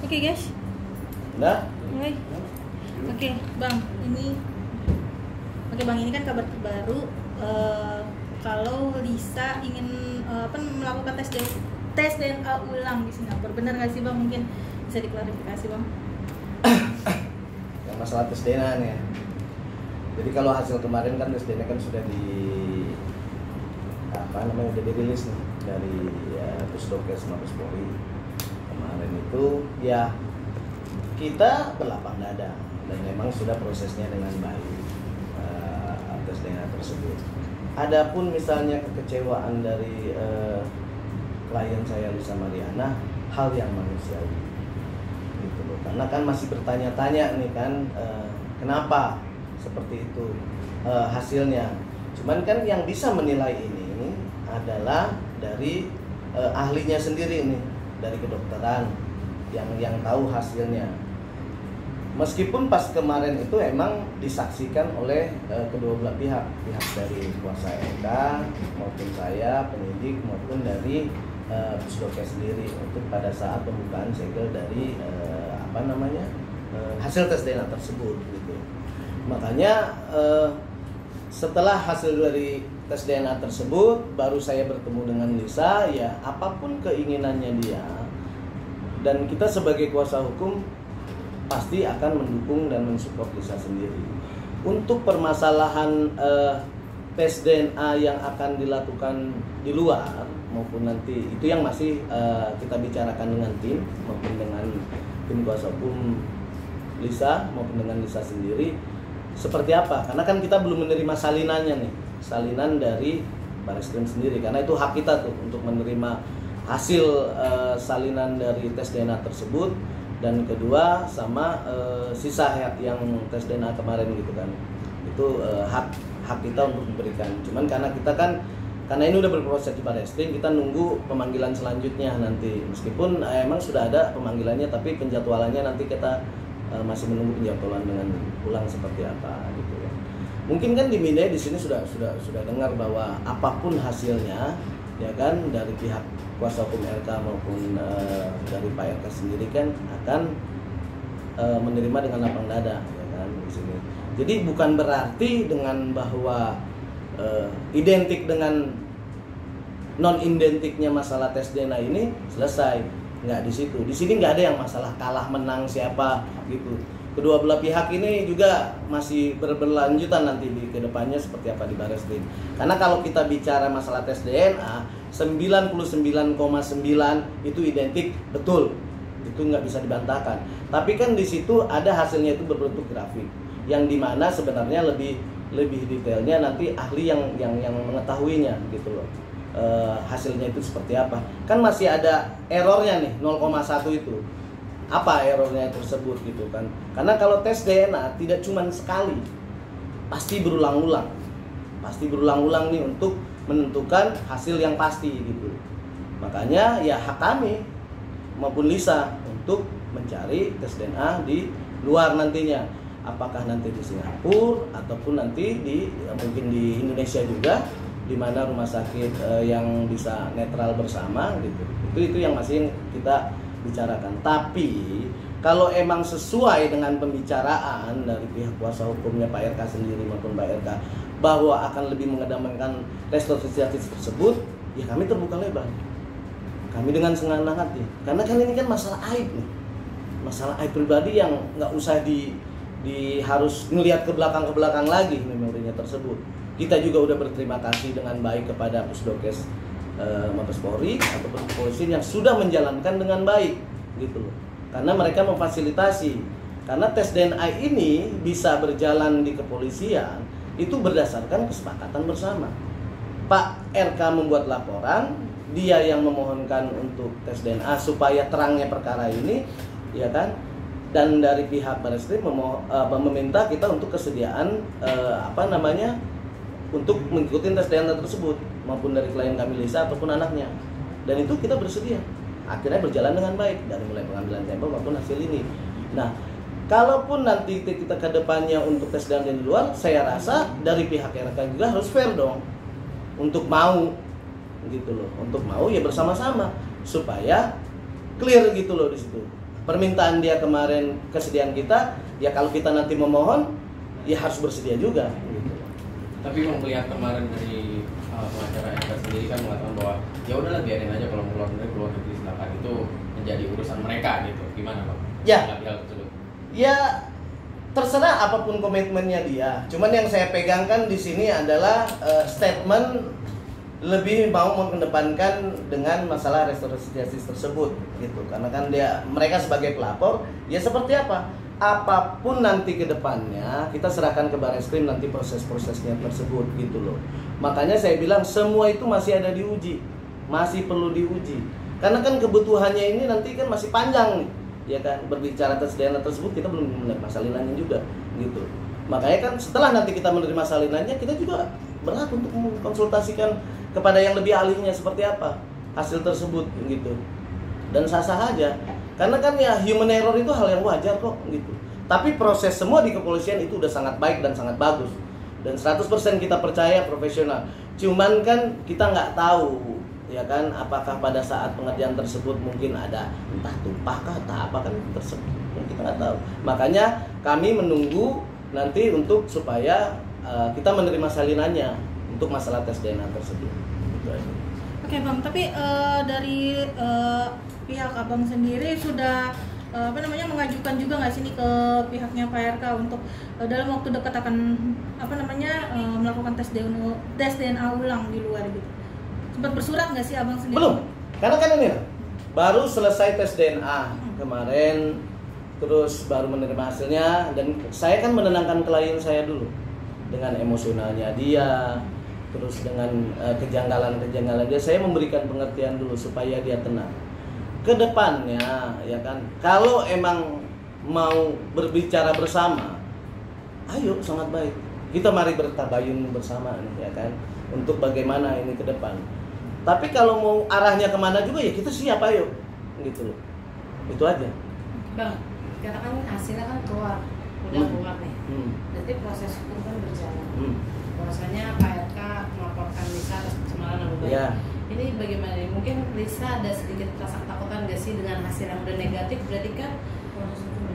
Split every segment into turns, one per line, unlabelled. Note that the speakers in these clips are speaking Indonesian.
Oke guys.
Nah,
Oke, Bang, ini kan kabar terbaru kalau Lisa ingin melakukan tes DNA ulang di Singapura. Benar nggak sih, Bang? Mungkin bisa diklarifikasi, Bang.
yang masalah tes DNA nih ya. Jadi kalau hasil kemarin kan tes DNA kan sudah udah dirilis nih dari Pusdokes Mabes Polri. Kemarin itu ya kita berlapang dada dan memang sudah prosesnya dengan baik tes DNA tersebut. Adapun misalnya kekecewaan dari klien saya Lisa Mariana, hal yang manusiawi gitu loh. Karena kan masih bertanya-tanya nih kan kenapa seperti itu hasilnya. Cuman kan yang bisa menilai ini adalah dari ahlinya sendiri nih, dari kedokteran yang tahu hasilnya. Meskipun pas kemarin itu emang disaksikan oleh kedua belah pihak dari kuasa RK maupun saya penyidik maupun dari Pusdokes sendiri untuk pada saat pembukaan segel dari hasil tes DNA tersebut gitu. Makanya setelah hasil dari tes DNA tersebut baru saya bertemu dengan Lisa, ya apapun keinginannya dia dan kita sebagai kuasa hukum pasti akan mendukung dan mensupport Lisa sendiri. Untuk permasalahan tes DNA yang akan dilakukan di luar maupun nanti itu yang masih kita bicarakan dengan tim maupun dengan tim kuasa hukum Lisa maupun dengan Lisa sendiri seperti apa, karena kan kita belum menerima salinannya nih, salinan dari Barreskrim sendiri, karena itu hak kita tuh untuk menerima hasil salinan dari tes DNA tersebut. Dan kedua sama sisa yang tes DNA kemarin gitu kan, itu hak kita untuk diberikan. Cuman karena ini udah berproses di Barreskrim, kita nunggu pemanggilan selanjutnya nanti. Meskipun emang sudah ada pemanggilannya, tapi penjadwalannya nanti kita masih menunggu penjadwalan dengan ulang seperti apa gitu ya. Mungkin kan di Minde di sini sudah dengar bahwa apapun hasilnya ya kan dari pihak kuasa hukum RK maupun dari Pak RK sendiri kan akan menerima dengan lapang dada ya kan di sini. Jadi bukan berarti dengan bahwa identik dengan non identiknya masalah tes DNA ini selesai, nggak di situ. Di sini nggak ada yang masalah kalah menang siapa gitu. Kedua belah pihak ini juga masih berlanjutan nanti di kedepannya seperti apa di Barreskrim. Karena kalau kita bicara masalah tes DNA 99,9 itu identik betul, itu nggak bisa dibantahkan. Tapi kan di situ ada hasilnya itu berbentuk grafik, yang dimana sebenarnya lebih detailnya nanti ahli yang mengetahuinya gitu loh. Hasilnya itu seperti apa? Kan masih ada errornya nih 0,1 itu. Apa errornya tersebut gitu kan? Karena kalau tes DNA tidak cuma sekali, pasti berulang-ulang nih untuk menentukan hasil yang pasti gitu. Makanya ya hak kami maupun Lisa untuk mencari tes DNA di luar nantinya. Apakah nanti di Singapura ataupun nanti mungkin di Indonesia juga, di mana rumah sakit yang bisa netral bersama gitu. Itu yang masih kita bicarakan. Tapi kalau emang sesuai dengan pembicaraan dari pihak kuasa hukumnya Pak RK sendiri maupun Pak RK bahwa akan lebih mengedepankan restoratif justice tersebut, ya kami terbuka lebar. Kami dengan senang hati. Karena kan ini kan masalah aib nih. Masalah aib pribadi yang nggak usah harus ngelihat ke belakang lagi memorinya tersebut. Kita juga udah berterima kasih dengan baik kepada Pusdokes Mabes Polri ataupun kepolisian yang sudah menjalankan dengan baik gitu loh. Karena mereka memfasilitasi. Karena tes DNA ini bisa berjalan di kepolisian itu berdasarkan kesepakatan bersama. Pak RK membuat laporan, dia yang memohonkan untuk tes DNA supaya terangnya perkara ini, ya kan? Dan dari pihak Barreskrim meminta kita untuk kesediaan untuk mengikuti tes DNA tersebut maupun dari klien kami Lisa ataupun anaknya. Dan itu kita bersedia. Akhirnya berjalan dengan baik dari mulai pengambilan sampel maupun hasil ini. Nah, kalaupun nanti kita ke depannya untuk tes DNA di luar, saya rasa dari pihak RK juga harus fair dong untuk mau gitu loh. Untuk mau ya bersama-sama supaya clear gitu loh di situ. permintaan dia kemarin, kesediaan kita, ya kalau kita nanti memohon, ya harus bersedia juga. Gitu.
Tapi melihat kemarin dari pengacara RK sendiri kan mengatakan bahwa ya udahlah biarin aja kalau keluar negeri silakan, itu menjadi urusan mereka gitu. Gimana Bang?
Ya.
Hal tersebut.
Ya terserah apapun komitmennya dia. Cuman yang saya pegangkan di sini adalah statement lebih mau mengedepankan dengan masalah restorasi justice tersebut gitu. Karena kan mereka sebagai pelapor, ya seperti apa? Apapun nanti ke depannya kita serahkan ke Barreskrim nanti proses-prosesnya tersebut gitu loh. Makanya saya bilang semua itu masih ada diuji, masih perlu diuji. Karena kan kebutuhannya ini nanti kan masih panjang nih, ya kan. Berbicara atas DNA tersebut kita belum menerima salinannya juga gitu. Makanya kan setelah nanti kita menerima salinannya, kita juga berhak untuk mengkonsultasikan kepada yang lebih ahlinya seperti apa hasil tersebut gitu. Dan sah-sah aja. Karena kan ya human error itu hal yang wajar kok gitu. Tapi proses semua di kepolisian itu udah sangat baik dan sangat bagus. Dan 100% kita percaya profesional. Cuman kan kita nggak tahu ya kan, apakah pada saat pengerjaan tersebut mungkin ada entah tumpah kah atau apa kan tersebut, kita nggak tahu. Makanya kami menunggu nanti untuk supaya kita menerima salinannya untuk masalah tes DNA tersebut. Gitu aja.
Oke Bang, tapi dari pihak Abang sendiri sudah mengajukan juga nggak sih nih ke pihaknya Pak RK untuk dalam waktu dekat akan melakukan tes DNA ulang di luar gitu? Sempat bersurat nggak sih Abang sendiri?
Belum, karena kan ini baru selesai tes DNA kemarin, terus baru menerima hasilnya, dan saya kan menenangkan klien saya dulu dengan emosionalnya dia, terus dengan kejanggalan dia, saya memberikan pengertian dulu supaya dia tenang. Kedepannya ya kan, kalau emang mau berbicara bersama, ayo sangat baik, kita mari bertabayun bersama nih ya kan, untuk bagaimana ini ke depan. Tapi kalau mau arahnya kemana juga ya kita siap, ayo gitu loh. Itu aja
Bang, katakan hasilnya kan keluar, udah keluar nih. Berarti proses hukum kan berjalan. Bahwasanya Pak RK melaporkan Lisa atas pencemaran nama baik.
ya.
Ini bagaimana nih? Mungkin Lisa ada sedikit rasa ketakutan gak sih dengan hasil yang udah negatif? Berarti kan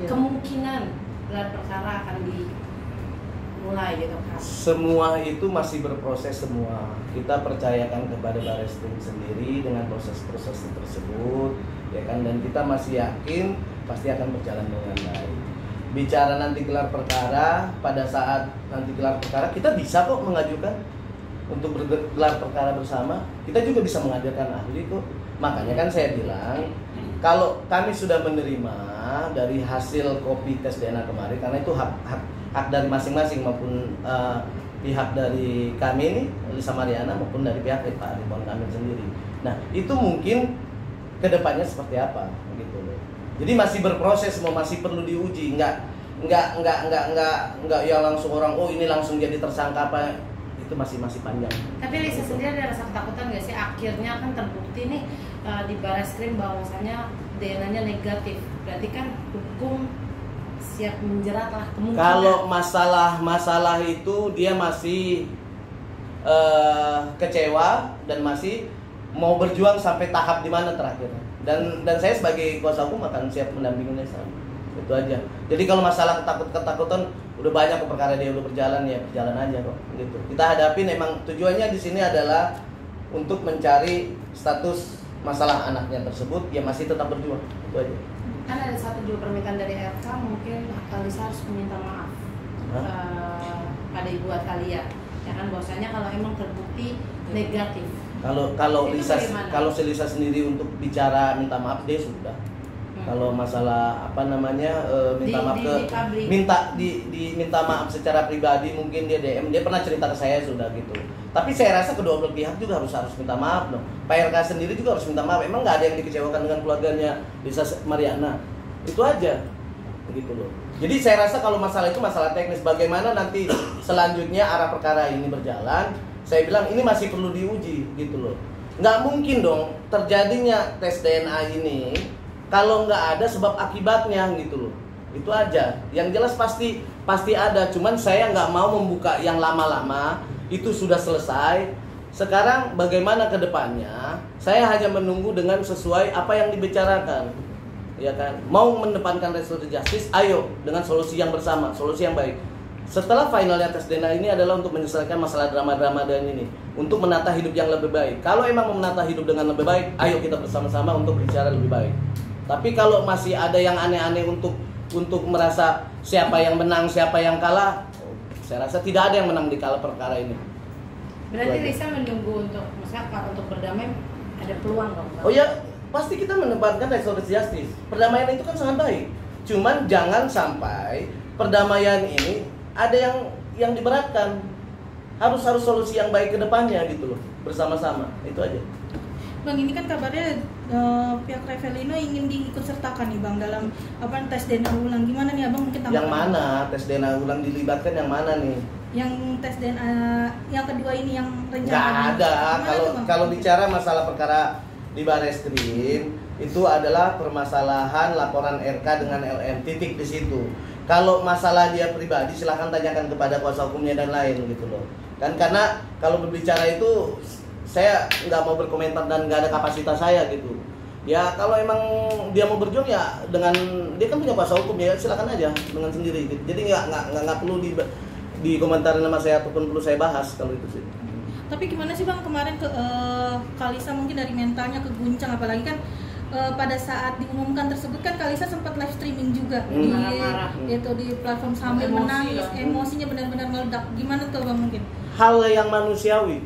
kemungkinan gelar perkara akan dimulai gitu kan?
Semua itu masih berproses semua. Kita percayakan kepada Barreskrim sendiri dengan proses-proses tersebut, ya kan. Dan kita masih yakin pasti akan berjalan dengan baik. Bicara nanti gelar perkara, pada saat nanti gelar perkara kita bisa kok mengajukan untuk bergelar perkara bersama. Kita juga bisa menghadirkan ahli kok. Makanya kan saya bilang, kalau kami sudah menerima dari hasil kopi tes DNA kemarin, karena itu hak dari masing-masing, maupun pihak dari kami ini Lisa Mariana maupun dari pihak Pak Ridwan Kamil sendiri. Nah itu mungkin kedepannya seperti apa gitu loh. Jadi masih berproses, semua masih perlu diuji. Enggak ya langsung orang ini langsung jadi tersangka apa, itu masih panjang.
Tapi Lisa sendiri ada rasa ketakutan nggak sih akhirnya kan terbukti nih di Barreskrim bahwasanya DNA-nya negatif, berarti kan hukum siap menjerat lah kemungkinan.
Kalau masalah itu dia masih kecewa dan masih mau berjuang sampai tahap di mana terakhir. Dan saya sebagai kuasa hukum akan siap mendampingi Lisa. Itu aja. Jadi kalau masalah ketakutan udah banyak perkara dia udah berjalan, ya berjalan aja kok gitu. Kita hadapin, emang tujuannya di sini adalah untuk mencari status masalah anaknya tersebut, ya masih tetap berjuang. Itu aja.
Kan ada satu juga permintaan dari RK, mungkin Lisa harus meminta maaf pada Ibu Atalia, ya kan, bahwasanya kalau emang terbukti negatif.
Kalau Lisa sendiri untuk bicara minta maaf dia sudah. Kalau masalah minta maaf minta maaf secara pribadi, mungkin dia DM, dia pernah cerita ke saya sudah gitu. Tapi saya rasa kedua belah pihak juga harus minta maaf dong. Pak RK sendiri juga harus minta maaf. Emang nggak ada yang dikecewakan dengan keluarganya Lisa Mariana. Itu aja gitu loh. Jadi saya rasa kalau masalah itu masalah teknis, bagaimana nanti selanjutnya arah perkara ini berjalan, saya bilang ini masih perlu diuji gitu loh. Nggak mungkin dong terjadinya tes DNA ini kalau nggak ada sebab akibatnya gitu loh. Itu aja. Yang jelas pasti ada. Cuman saya nggak mau membuka yang lama-lama. Itu sudah selesai. Sekarang bagaimana ke depannya? Saya hanya menunggu dengan sesuai apa yang dibicarakan. ya kan, mau mendepankan restoratif justice, ayo dengan solusi yang bersama, solusi yang baik. Setelah finalnya tes DNA ini adalah untuk menyelesaikan masalah drama-drama dan ini, untuk menata hidup yang lebih baik. Kalau emang mau menata hidup dengan lebih baik, ayo kita bersama-sama untuk bicara lebih baik. Tapi kalau masih ada yang aneh-aneh untuk merasa siapa yang menang, siapa yang kalah, saya rasa tidak ada yang menang di kala perkara ini.
Berarti Lisa menunggu untuk masyarakat untuk berdamai, ada peluang dong?
Oh ya, pasti kita menempatkan restoratif justice. Perdamaian itu kan sangat baik. Cuman jangan sampai perdamaian ini ada yang diberatkan. Harus solusi yang baik ke depannya gitu loh, bersama-sama. Itu aja.
Bang, ini kan kabarnya pihak Revelino ingin diikut sertakan nih Bang dalam tes DNA ulang. Gimana nih Abang mungkin
Yang mana tes DNA ulang dilibatkan, yang mana nih?
Yang tes DNA yang kedua ini yang rencana.
Nggak ada.
Gimana
Kalau bicara masalah perkara di Barreskrim, itu adalah permasalahan laporan RK dengan LM, titik di situ. Kalau masalah dia pribadi silahkan tanyakan kepada kuasa hukumnya dan lain gitu loh. Kan karena kalau berbicara itu saya nggak mau berkomentar dan nggak ada kapasitas saya gitu. Ya kalau emang dia mau berjuang ya dengan dia kan punya kuasa hukum ya silakan aja dengan sendiri gitu. Jadi nggak perlu dikomentarin sama saya ataupun perlu saya bahas kalau itu sih.
Tapi gimana sih Bang kemarin Kalisa mungkin dari mentalnya keguncang, apalagi kan pada saat diumumkan tersebut kan Kalisa sempat live streaming juga di platform sambil menangis, emosinya benar-benar meledak. Gimana tuh Bang mungkin?
Hal yang manusiawi.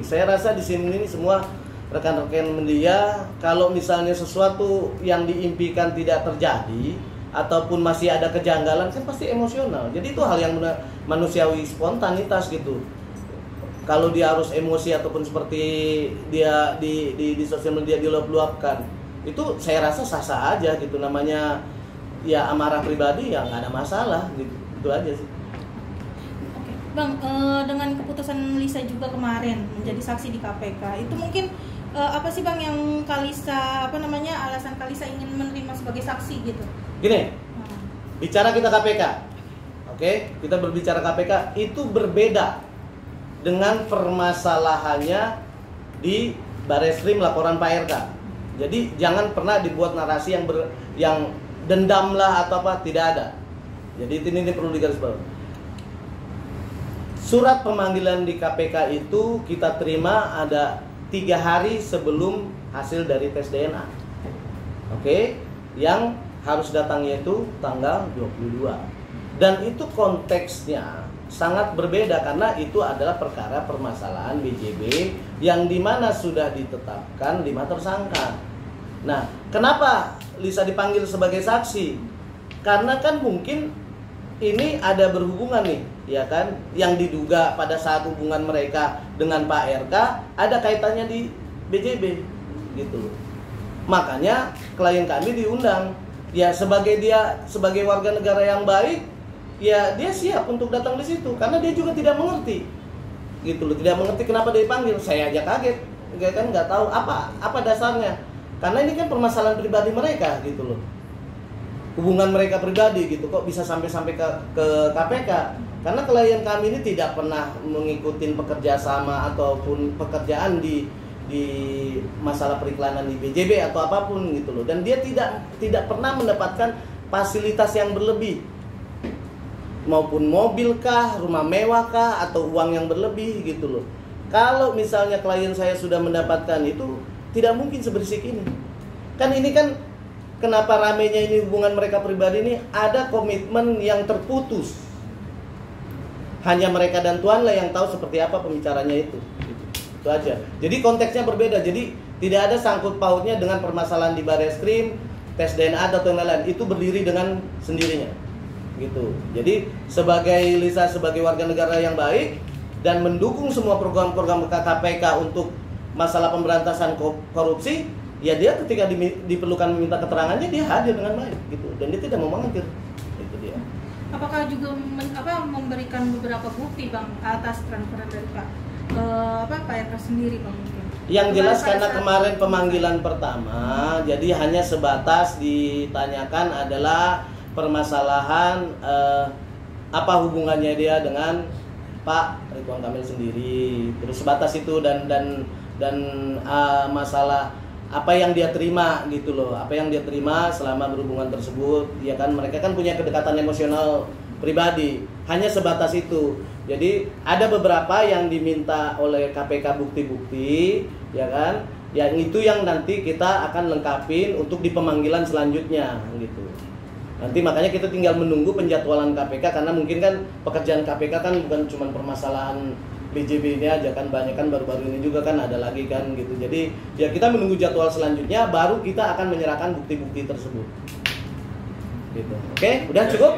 Saya rasa di sini ini semua rekan-rekan media, kalau misalnya sesuatu yang diimpikan tidak terjadi ataupun masih ada kejanggalan kan pasti emosional. Jadi itu hal yang manusiawi, spontanitas gitu. Kalau dia harus emosi ataupun seperti dia di sosial media diluap-luapkan, itu saya rasa sah-sah aja gitu, namanya ya amarah pribadi ya nggak ada masalah gitu, itu aja sih.
Oke. Bang, dengan keputusan Lisa juga kemarin menjadi saksi di KPK, itu mungkin apa sih Bang yang Kalisa alasan Kalisa ingin menerima sebagai saksi gitu?
Gini, bicara kita KPK, oke? Kita berbicara KPK itu berbeda dengan permasalahannya di Barreskrim laporan Pak RK. Jadi jangan pernah dibuat narasi yang dendam lah atau apa, tidak ada. Jadi ini perlu digarisbawahi. Surat pemanggilan di KPK itu kita terima ada 3 hari sebelum hasil dari tes DNA. Oke, yang harus datangnya itu tanggal 22. Dan itu konteksnya sangat berbeda karena itu adalah perkara permasalahan BJB yang dimana sudah ditetapkan 5 tersangka. Nah, kenapa Lisa dipanggil sebagai saksi? Karena kan mungkin ini ada berhubungan nih, ya kan? Yang diduga pada saat hubungan mereka dengan Pak RK ada kaitannya di BJB, gitu. Makanya klien kami diundang. Ya sebagai warga negara yang baik, ya dia siap untuk datang di situ karena dia juga tidak mengerti gitu loh, tidak mengerti kenapa dia dipanggil. Saya aja kaget, kan nggak tahu apa dasarnya, karena ini kan permasalahan pribadi mereka gitu loh, hubungan mereka pribadi gitu, kok bisa sampai ke KPK. Karena klien kami ini tidak pernah mengikuti pekerja sama ataupun pekerjaan di masalah periklanan di BJB atau apapun gitu loh, dan dia tidak pernah mendapatkan fasilitas yang berlebih, maupun mobil kah, rumah mewah kah, atau uang yang berlebih gitu loh. Kalau misalnya klien saya sudah mendapatkan itu, tidak mungkin seberisik ini. Kan ini kan kenapa ramenya ini hubungan mereka pribadi ini, ada komitmen yang terputus. Hanya mereka dan Tuhanlah yang tahu seperti apa pembicaranya itu. Itu aja. Jadi konteksnya berbeda. Jadi tidak ada sangkut pautnya dengan permasalahan di Barreskrim, tes DNA atau yang lain. Itu berdiri dengan sendirinya. Gitu. Jadi sebagai Lisa sebagai warga negara yang baik dan mendukung semua program-program KPK untuk masalah pemberantasan korupsi, ya dia ketika diperlukan meminta keterangannya dia hadir dengan baik gitu, dan dia tidak mau mengangkir. Itu dia.
Apakah juga memberikan beberapa bukti Bang atas transferan dari Pak RK sendiri Bang mungkin?
Yang jelas karena kemarin pemanggilan pertama, jadi hanya sebatas ditanyakan adalah permasalahan apa hubungannya dia dengan Pak Ridwan Kamil sendiri, terus sebatas itu dan masalah apa yang dia terima gitu loh, apa yang dia terima selama berhubungan tersebut, ya kan mereka kan punya kedekatan emosional pribadi, hanya sebatas itu. Jadi ada beberapa yang diminta oleh KPK bukti-bukti, ya kan, yang itu yang nanti kita akan lengkapin untuk di pemanggilan selanjutnya gitu. Nanti makanya kita tinggal menunggu penjadwalan KPK, karena mungkin kan pekerjaan KPK kan bukan cuma permasalahan PJB ini aja kan, banyak kan baru-baru ini juga kan ada lagi kan gitu. Jadi ya kita menunggu jadwal selanjutnya baru kita akan menyerahkan bukti-bukti tersebut. Gitu. Oke, udah cukup?